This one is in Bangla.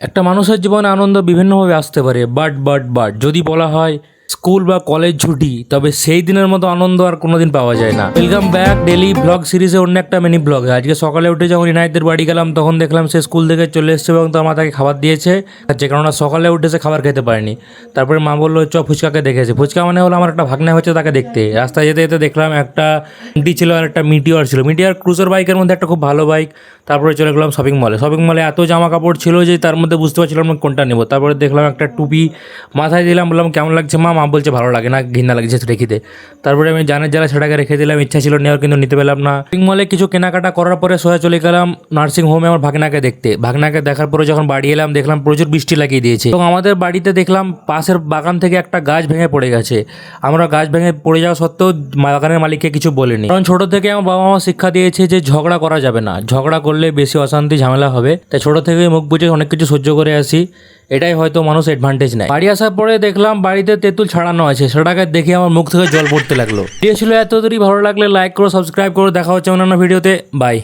একটা মানুষের জীবনে আনন্দ বিভিন্নভাবে আসতে পারে, বাট যদি বলা হয় স্কুল বা কলেজ ছুটি, তবে সেই দিনের মতো আনন্দ আর কোনোদিন পাওয়া যায় না। ওয়েলকাম ব্যাক ডেলি ব্লগ সিরিজে অন্য একটা মিনি ব্লগে। আজকে সকালে উঠে যখন ইনায়তের বাড়ি গেলাম তখন দেখলাম সে স্কুল থেকে চলে এসেছে এবং তার মা তাকে খাবার দিয়েছে, যে কারণে সকালে উঠে সে খাবার খেতে পারেনি। তারপরে মা বললো চ ফুচকাকে দেখেছে। ফুচকা মানে হলো আমার একটা ভাগ্নে হচ্ছে তাকে দেখতে। রাস্তায় যেতে যেতে দেখলাম একটা এমটি ছিল আর একটা মিটিওর ছিল। মিটিওর ক্রুজার বাইকের মধ্যে একটা খুব ভালো বাইক। তারপরে চলে গেলাম শপিং মলে এত জামা কাপড় ছিল যে তার মধ্যে বুঝতে পারছিলাম না কোনটা নেবো। তারপরে দেখলাম একটা টুপি মাথায় দিলাম, বললাম কেমন লাগছে মা? মা বলছে ভালো লাগে না, ঘৃণা লাগছে, রেখে দে। তারপরে আমি জানের জ্বালা সেটাকে রেখে দিলাম। ইচ্ছা ছিল নেওয়ার কিন্তু নিতে পেলাম না। শপিং মলে কিছু কেনাকাটা করার পরে সোজা চলে গেলাম নার্সিং হোমে আমার ভাগনাকে দেখতে। ভাগনাকে দেখার পরে যখন বাড়ি এলাম দেখলাম প্রচুর বৃষ্টি লাগিয়ে দিয়েছে এবং আমাদের বাড়িতে দেখলাম পাশের বাগান থেকে একটা গাছ ভেঙে পড়ে গেছে। আমরা গাছ ভেঙে পড়ে যাওয়া সত্ত্বেও বাগানের মালিককে কিছু বলিনি, কারণ ছোট থেকে আমার বাবা মা শিক্ষা দিয়েছে যে ঝগড়া করা যাবে না, ঝগড়া করলে বেশি অশান্তি ঝামেলা হবে। তাই ছোট থেকে মুখ বুঝে অনেক কিছু সহ্য করে আসি। এটাই হয়তো মানুষ অ্যাডভান্টেজ নেয়। বাড়ি আসার পরে দেখলাম বাড়িতে তেঁতুল ছাড়ানো আছে, সেটাকে দেখে আমার মুখ থেকে জল পড়তে লাগলো। ভিডিও ছিল এত দূরই, ভালো লাগলে লাইক করো, সাবস্ক্রাইব করো। দেখা হচ্ছে অন্যান্য ভিডিওতে। বাই।